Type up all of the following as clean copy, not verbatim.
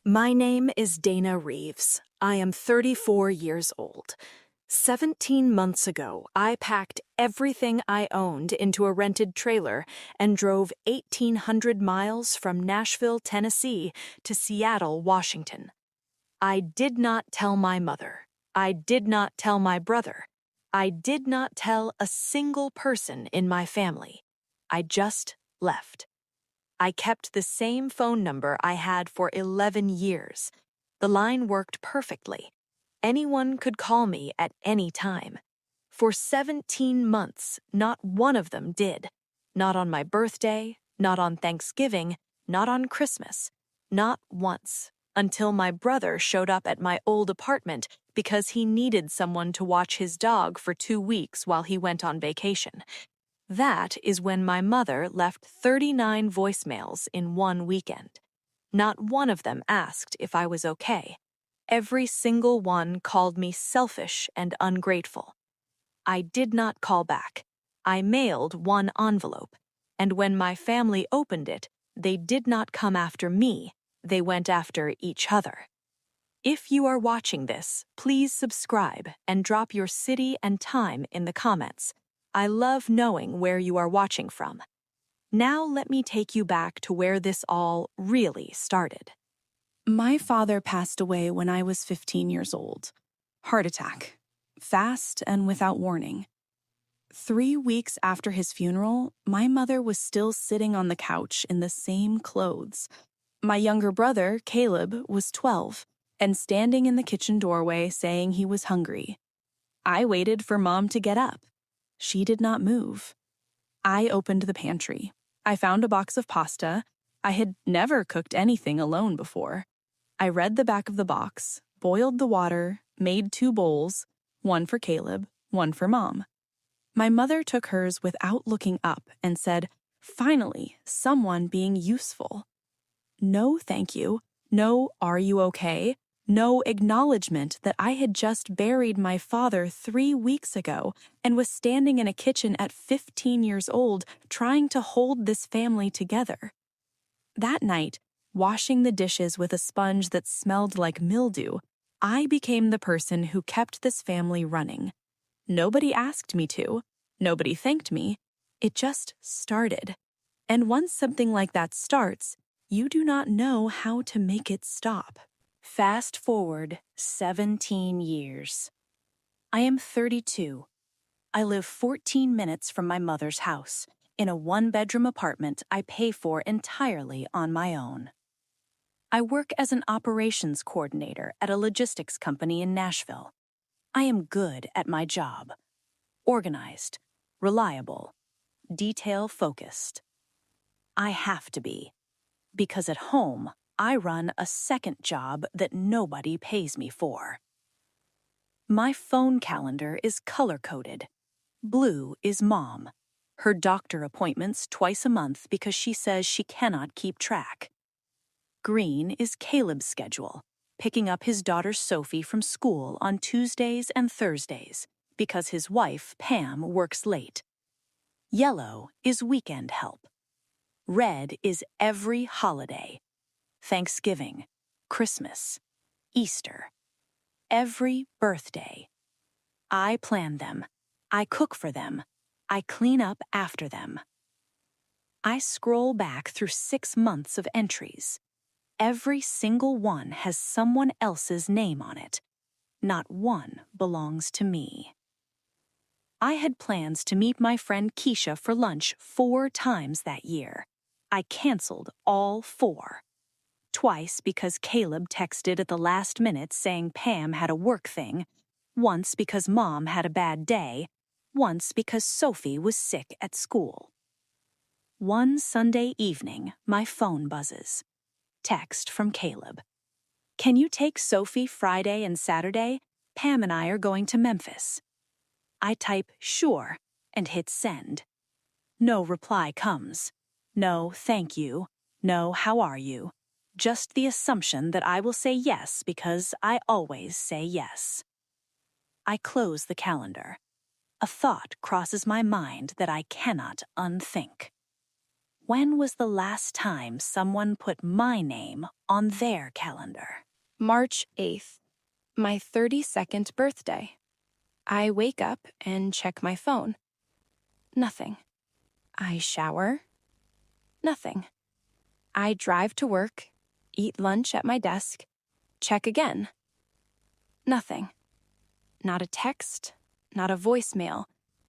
My name is Dana Reeves. I am 34 years old. 17 months ago, I packed everything I owned into a rented trailer and drove 1,800 miles from Nashville, Tennessee to Seattle, Washington. I did not tell my mother. I did not tell my brother. I did not tell a single person in my family. I just left. I kept the same phone number I had for 11 years. The line worked perfectly. Anyone could call me at any time. For 17 months, not one of them did. Not on my birthday, not on Thanksgiving, not on Christmas. Not once. Until my brother showed up at my old apartment because he needed someone to watch his dog for 2 weeks while he went on vacation. That is when my mother left 39 voicemails in one weekend. Not one of them asked if I was okay. Every single one called me selfish and ungrateful. I did not call back. I mailed one envelope, and when my family opened it, they did not come after me, they went after each other. If you are watching this, please subscribe and drop your city and time in the comments. I love knowing where you are watching from. Now let me take you back to where this all really started. My father passed away when I was 15 years old. Heart attack. Fast and without warning. 3 weeks after his funeral, my mother was still sitting on the couch in the same clothes. My younger brother, Caleb, was 12 and standing in the kitchen doorway saying he was hungry. I waited for Mom to get up. She did not move. I opened the pantry. I found a box of pasta. I had never cooked anything alone before. I read the back of the box, boiled the water, made 2 bowls, one for Caleb, one for Mom. My mother took hers without looking up and said, "Finally, someone being useful." No thank you, no "are you okay?" No acknowledgement that I had just buried my father 3 weeks ago and was standing in a kitchen at 15 years old trying to hold this family together. That night, washing the dishes with a sponge that smelled like mildew, I became the person who kept this family running. Nobody asked me to. Nobody thanked me. It just started. And once something like that starts, you do not know how to make it stop. Fast forward 17 years. I am 32. I live 14 minutes from my mother's house, in a 1-bedroom apartment I pay for entirely on my own. I work as an operations coordinator at a logistics company in Nashville. I am good at my job. Organized, reliable, detail-focused. I have to be, because at home, I run a second job that nobody pays me for. My phone calendar is color-coded. Blue is Mom. Her doctor appointments twice a month because she says she cannot keep track. Green is Caleb's schedule, picking up his daughter Sophie from school on Tuesdays and Thursdays because his wife, Pam, works late. Yellow is weekend help. Red is every holiday. Thanksgiving, Christmas, Easter. Every birthday. I plan them. I cook for them. I clean up after them. I scroll back through 6 months of entries. Every single one has someone else's name on it. Not one belongs to me. I had plans to meet my friend Keisha for lunch 4 times that year. I canceled all 4. Twice because Caleb texted at the last minute saying Pam had a work thing, once because Mom had a bad day, once because Sophie was sick at school. One Sunday evening, my phone buzzes. Text from Caleb. "Can you take Sophie Friday and Saturday? Pam and I are going to Memphis." I type "sure" and hit send. No reply comes. No "thank you." No "how are you?" Just the assumption that I will say yes because I always say yes. I close the calendar. A thought crosses my mind that I cannot unthink. When was the last time someone put my name on their calendar? March 8th, my 32nd birthday. I wake up and check my phone. Nothing. I shower. Nothing. I drive to work, eat lunch at my desk, check again. Nothing. Not a text, not a voicemail,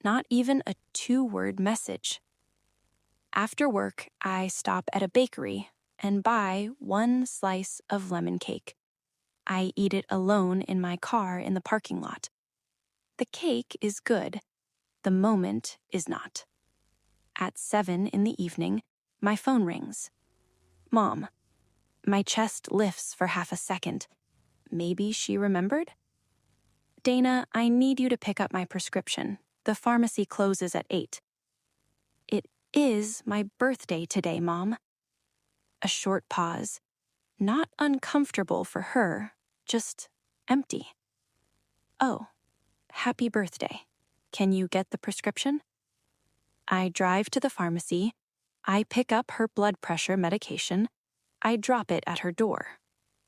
not even a 2-word message. After work, I stop at a bakery and buy 1 slice of lemon cake. I eat it alone in my car in the parking lot. The cake is good. The moment is not. At 7 in the evening, my phone rings. Mom. My chest lifts for half a second. Maybe she remembered? Dana, I need you to pick up my prescription. The pharmacy closes at 8. It is my birthday today, Mom. A short pause. Not uncomfortable for her, just empty. Oh, happy birthday. Can you get the prescription? I drive to the pharmacy. I pick up her blood pressure medication. I drop it at her door.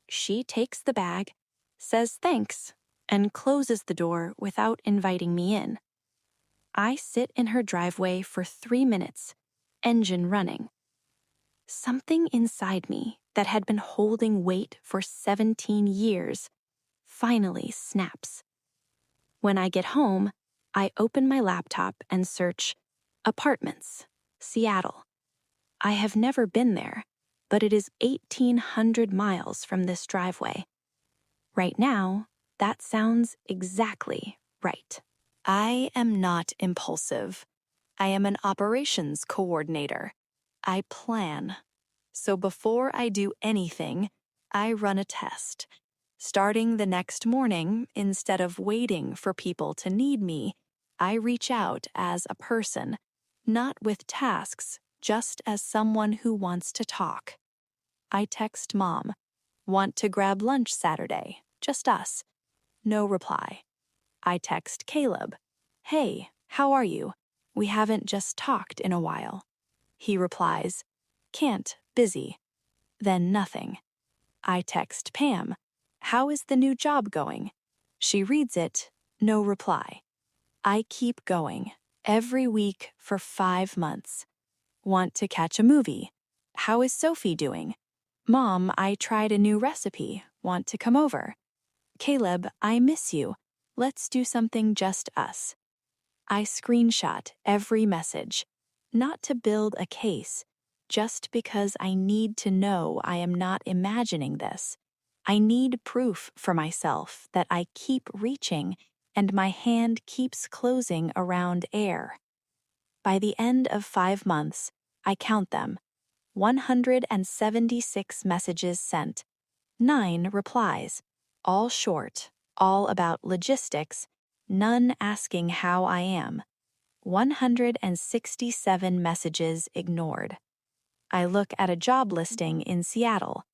She takes the bag, says thanks, and closes the door without inviting me in. I sit in her driveway for 3 minutes, engine running. Something inside me that had been holding weight for 17 years finally snaps. When I get home, I open my laptop and search apartments, Seattle. I have never been there, but it is 1,800 miles from this driveway. Right now, that sounds exactly right. I am not impulsive. I am an operations coordinator. I plan. So before I do anything, I run a test. Starting the next morning, instead of waiting for people to need me, I reach out as a person, not with tasks, just as someone who wants to talk. I text Mom. Want to grab lunch Saturday? Just us. No reply. I text Caleb. Hey, how are you? We haven't just talked in a while. He replies, can't, busy. Then nothing. I text Pam. How is the new job going? She reads it, no reply. I keep going, every week for 5 months. Want to catch a movie? How is Sophie doing? Mom, I tried a new recipe. Want to come over? Caleb, I miss you. Let's do something just us. I screenshot every message, not to build a case, just because I need to know I am not imagining this. I need proof for myself that I keep reaching and my hand keeps closing around air. By the end of 5 months, I count them. 176 messages sent, 9 replies, all short, all about logistics, none asking how I am. 167 messages ignored. I look at a job listing in Seattle.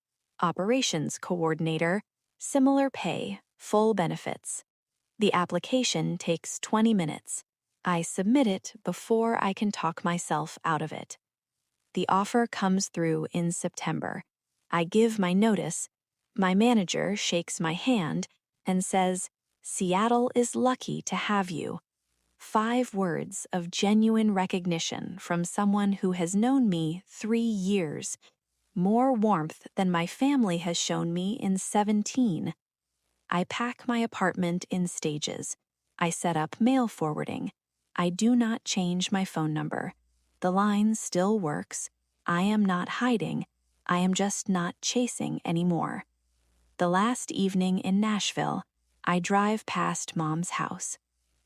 Operations coordinator, similar pay, full benefits. The application takes 20 minutes. I submit it before I can talk myself out of it. The offer comes through in September. I give my notice. My manager shakes my hand and says, Seattle is lucky to have you. 5 words of genuine recognition from someone who has known me 3 years. More warmth than my family has shown me in 17. I pack my apartment in stages. I set up mail forwarding. I do not change my phone number. The line still works. I am not hiding. I am just not chasing anymore. The last evening in Nashville, I drive past Mom's house.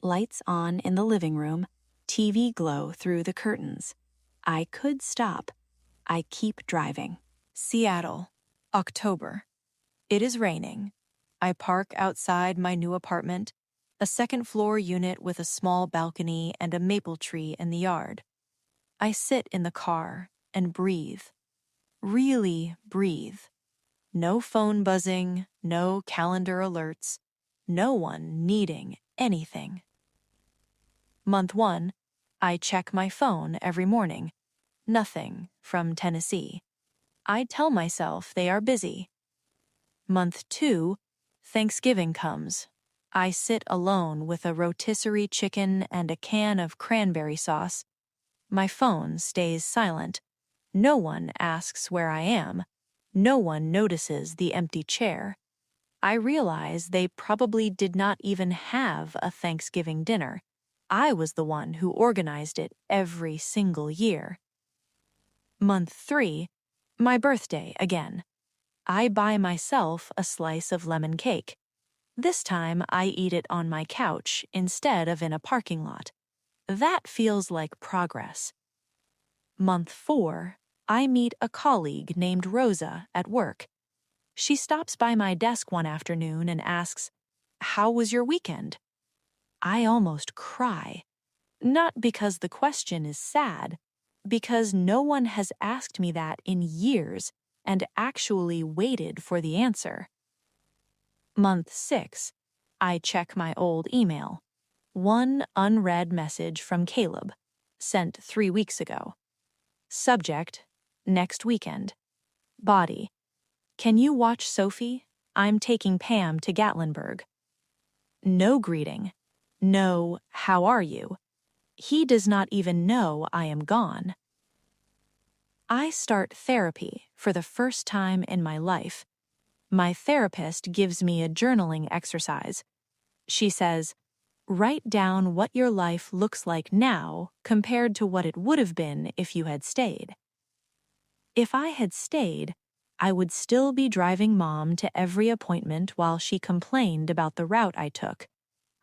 Lights on in the living room, TV glow through the curtains. I could stop. I keep driving. Seattle, October. It is raining. I park outside my new apartment, a second-floor unit with a small balcony and a maple tree in the yard. I sit in the car and breathe. Really breathe. No phone buzzing, no calendar alerts, no one needing anything. Month 1, I check my phone every morning. Nothing from Tennessee. I tell myself they are busy. Month 2, Thanksgiving comes. I sit alone with a rotisserie chicken and a can of cranberry sauce. My phone stays silent. No one asks where I am. No one notices the empty chair. I realize they probably did not even have a Thanksgiving dinner. I was the one who organized it every single year. Month 3, my birthday again. I buy myself a slice of lemon cake. This time I eat it on my couch instead of in a parking lot. That feels like progress. Month 4, I meet a colleague named Rosa at work. She stops by my desk one afternoon and asks, "How was your weekend?" I almost cry. Not because the question is sad, because no one has asked me that in years and actually waited for the answer. Month 6, I check my old email. One unread message from Caleb, sent 3 weeks ago. Subject, next weekend. Body, can you watch Sophie? I'm taking Pam to Gatlinburg. No greeting. No, how are you? He does not even know I am gone. I start therapy for the first time in my life. My therapist gives me a journaling exercise. She says, write down what your life looks like now compared to what it would have been if you had stayed. If I had stayed, I would still be driving Mom to every appointment while she complained about the route I took.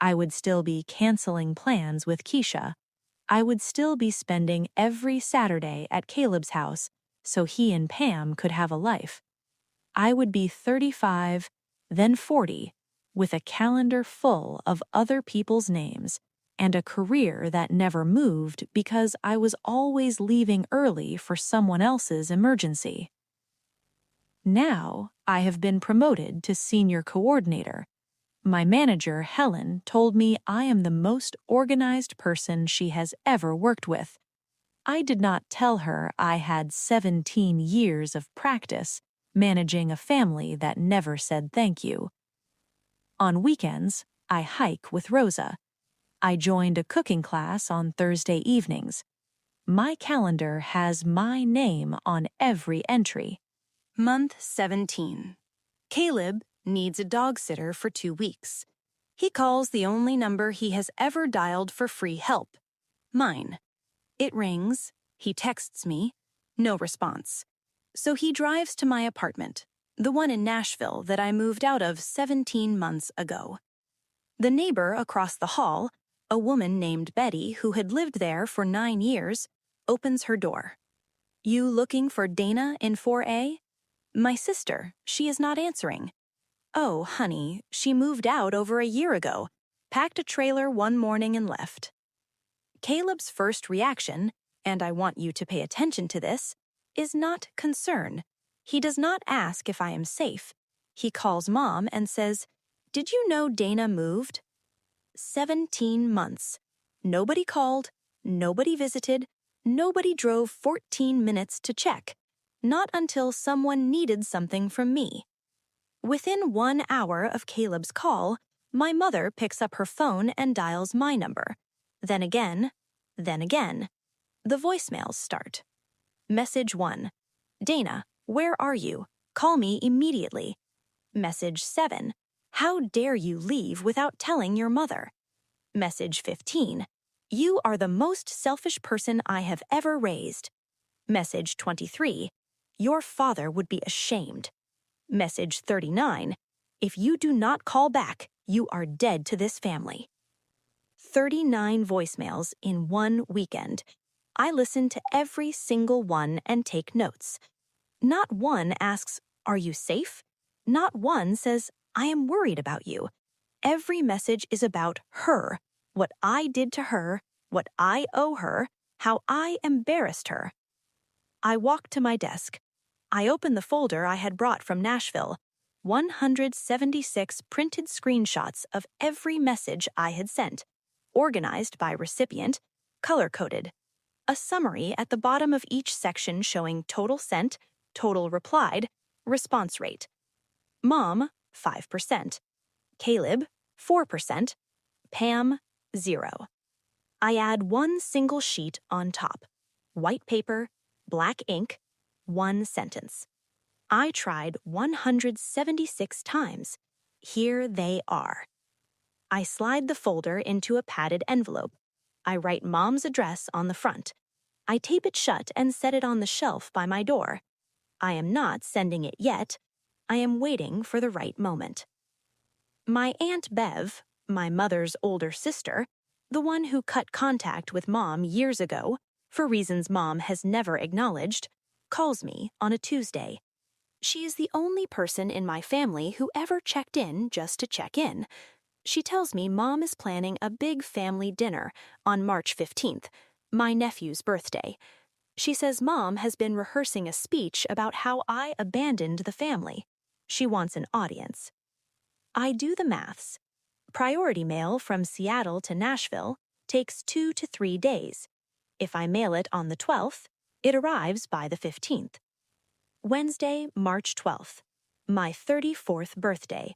I would still be canceling plans with Keisha. I would still be spending every Saturday at Caleb's house so he and Pam could have a life. I would be 35, then 40, with a calendar full of other people's names and a career that never moved because I was always leaving early for someone else's emergency. Now, I have been promoted to senior coordinator. My manager, Helen, told me I am the most organized person she has ever worked with. I did not tell her I had 17 years of practice managing a family that never said thank you. On weekends, I hike with Rosa. I joined a cooking class on Thursday evenings. My calendar has my name on every entry. Month 17. Caleb needs a dog sitter for 2 weeks. He calls the only number he has ever dialed for free help. Mine. It rings. He texts me. No response. So he drives to my apartment, the one in Nashville that I moved out of 17 months ago. The neighbor across the hall, a woman named Betty who had lived there for 9 years, opens her door. You looking for Dana in 4A? My sister, she is not answering. Oh, honey, she moved out over a year ago, packed a trailer one morning and left. Caleb's first reaction, and I want you to pay attention to this, is not concern. He does not ask if I am safe. He calls Mom and says, "Did you know Dana moved?" 17 months. Nobody called, nobody visited, nobody drove 14 minutes to check. Not until someone needed something from me. Within 1 hour of Caleb's call, my mother picks up her phone and dials my number. Then again, then again. The voicemails start. Message 1. Dana, where are you? Call me immediately. Message 7. How dare you leave without telling your mother? Message 15. You are the most selfish person I have ever raised. Message 23. Your father would be ashamed. Message 39. If you do not call back, you are dead to this family. 39 voicemails in 1 weekend. I listen to every single one and take notes. Not one asks, "Are you safe?" Not one says, "I am worried about you." Every message is about her, what I did to her, what I owe her, how I embarrassed her. I walk to my desk. I open the folder I had brought from Nashville. 176 printed screenshots of every message I had sent, organized by recipient, color-coded. A summary at the bottom of each section showing total sent, total replied, response rate. Mom, 5%. Caleb, 4%. Pam, 0. I add one single sheet on top. White paper, black ink, one sentence. I tried 176 times. Here they are. I slide the folder into a padded envelope. I write Mom's address on the front. I tape it shut and set it on the shelf by my door. I am not sending it yet. I am waiting for the right moment. My Aunt Bev, my mother's older sister, the one who cut contact with Mom years ago, for reasons Mom has never acknowledged, calls me on a Tuesday. She is the only person in my family who ever checked in just to check in. She tells me Mom is planning a big family dinner on March 15th, my nephew's birthday. She says Mom has been rehearsing a speech about how I abandoned the family. She wants an audience. I do the maths. Priority mail from Seattle to Nashville takes 2 to 3 days. If I mail it on the 12th, it arrives by the 15th. Wednesday, March 12th, my 34th birthday.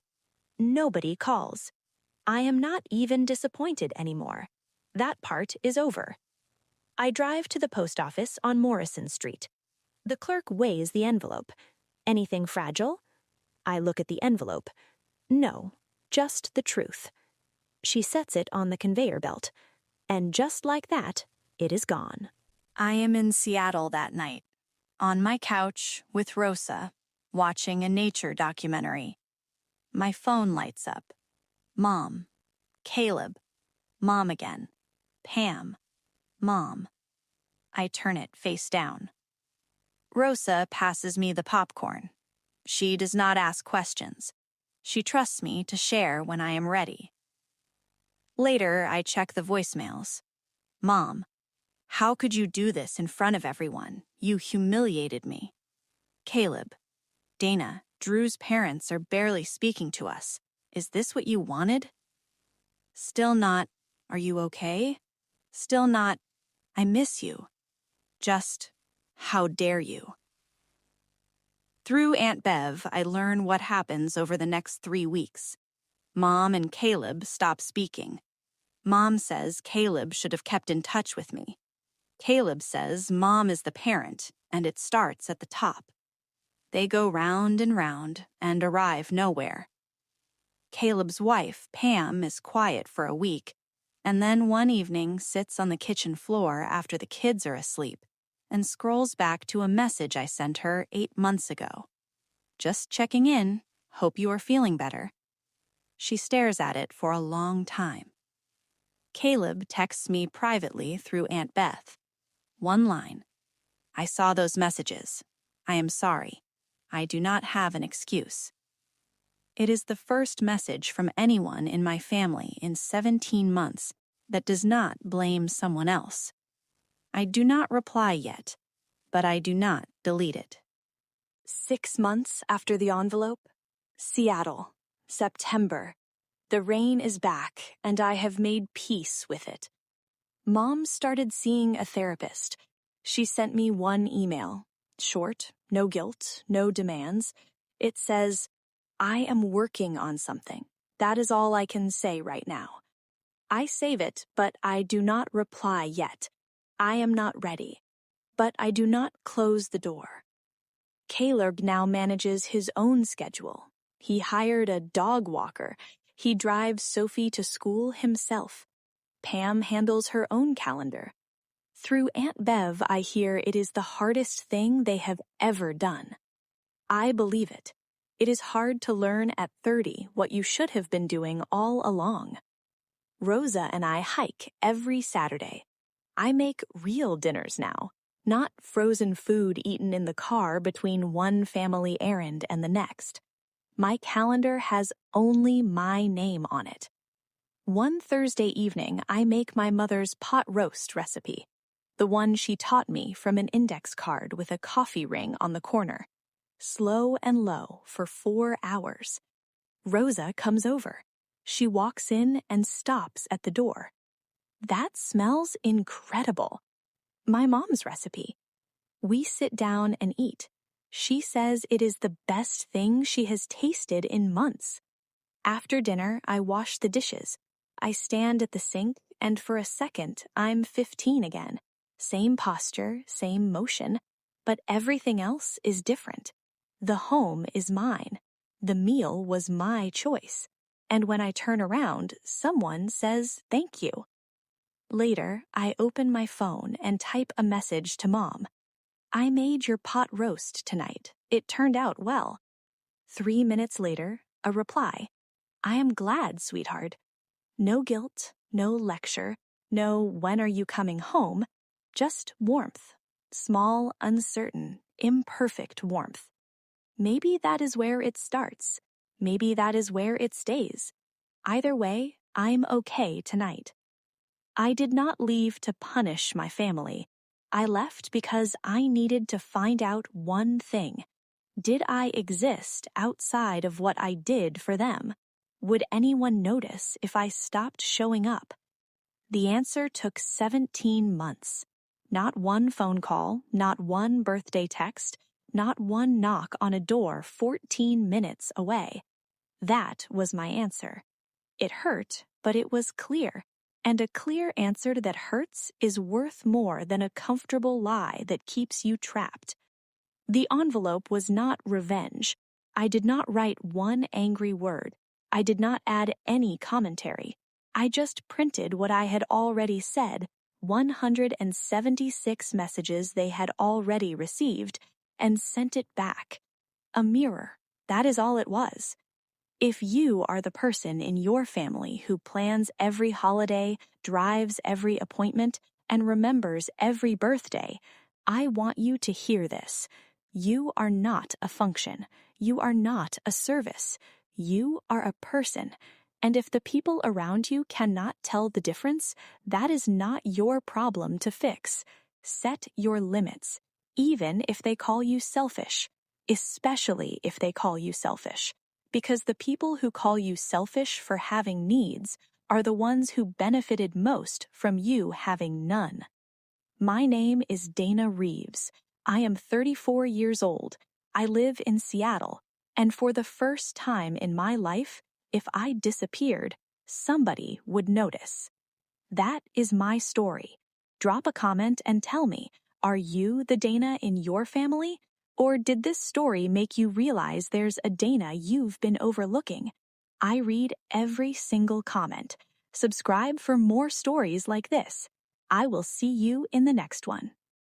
Nobody calls. I am not even disappointed anymore. That part is over. I drive to the post office on Morrison Street. The clerk weighs the envelope. Anything fragile? I look at the envelope. No, just the truth. She sets it on the conveyor belt. And just like that, it is gone. I am in Seattle that night, on my couch with Rosa, watching a nature documentary. My phone lights up. Mom. Caleb. Mom again. Pam. Mom. I turn it face down. Rosa passes me the popcorn. She does not ask questions. She trusts me to share when I am ready. Later, I check the voicemails. Mom, how could you do this in front of everyone? You humiliated me. Caleb, Dana, Drew's parents are barely speaking to us. Is this what you wanted? Still not, are you okay? Still not, I miss you. Just, how dare you? Through Aunt Bev, I learn what happens over the next 3 weeks. Mom and Caleb stop speaking. Mom says Caleb should have kept in touch with me. Caleb says Mom is the parent, and it starts at the top. They go round and arrive nowhere. Caleb's wife, Pam, is quiet for a week, and then one evening sits on the kitchen floor after the kids are asleep and scrolls back to a message I sent her 8 months ago. Just checking in, hope you are feeling better. She stares at it for a long time. Caleb texts me privately through Aunt Beth. One line. I saw those messages. I am sorry. I do not have an excuse. It is the first message from anyone in my family in 17 months that does not blame someone else. I do not reply yet, but I do not delete it. 6 months after the envelope, Seattle, September. The rain is back, and I have made peace with it. Mom started seeing a therapist. She sent me one email. Short, no guilt, no demands. It says, I am working on something. That is all I can say right now. I save it, but I do not reply yet. I am not ready. But I do not close the door. Caleb now manages his own schedule. He hired a dog walker. He drives Sophie to school himself. Pam handles her own calendar. Through Aunt Bev, I hear it is the hardest thing they have ever done. I believe it. It is hard to learn at 30 what you should have been doing all along. Rosa and I hike every Saturday. I make real dinners now, not frozen food eaten in the car between one family errand and the next. My calendar has only my name on it. One Thursday evening, I make my mother's pot roast recipe, the one she taught me from an index card with a coffee ring on the corner. Slow and low for 4 hours. Rosa comes over. She walks in and stops at the door. That smells incredible. My mom's recipe. We sit down and eat. She says it is the best thing she has tasted in months. After dinner, I wash the dishes. I stand at the sink, and for a second, I'm 15 again. Same posture, same motion, but everything else is different. The home is mine. The meal was my choice. And when I turn around, someone says thank you. Later, I open my phone and type a message to Mom. I made your pot roast tonight. It turned out well. 3 minutes later, a reply. I am glad, sweetheart. No guilt, no lecture, no when are you coming home, just warmth. Small, uncertain, imperfect warmth. Maybe that is where it starts. Maybe that is where it stays. Either way, I'm okay tonight. I did not leave to punish my family. I left because I needed to find out one thing. Did I exist outside of what I did for them? Would anyone notice if I stopped showing up? The answer took 17 months. Not one phone call, not one birthday text, not one knock on a door 14 minutes away. That was my answer. It hurt, but it was clear. And a clear answer that hurts is worth more than a comfortable lie that keeps you trapped. The envelope was not revenge. I did not write one angry word. I did not add any commentary. I just printed what I had already said, 176 messages they had already received, and sent it back. A mirror. That is all it was. If you are the person in your family who plans every holiday, drives every appointment, and remembers every birthday, I want you to hear this. You are not a function. You are not a service. You are a person. And if the people around you cannot tell the difference, that is not your problem to fix. Set your limits, even if they call you selfish, especially if they call you selfish. Because the people who call you selfish for having needs are the ones who benefited most from you having none. My name is Dana Reeves. I am 34 years old. I live in Seattle. And for the first time in my life, if I disappeared, somebody would notice. That is my story. Drop a comment and tell me, are you the Dana in your family? Or did this story make you realize there's a Dana you've been overlooking? I read every single comment. Subscribe for more stories like this. I will see you in the next one.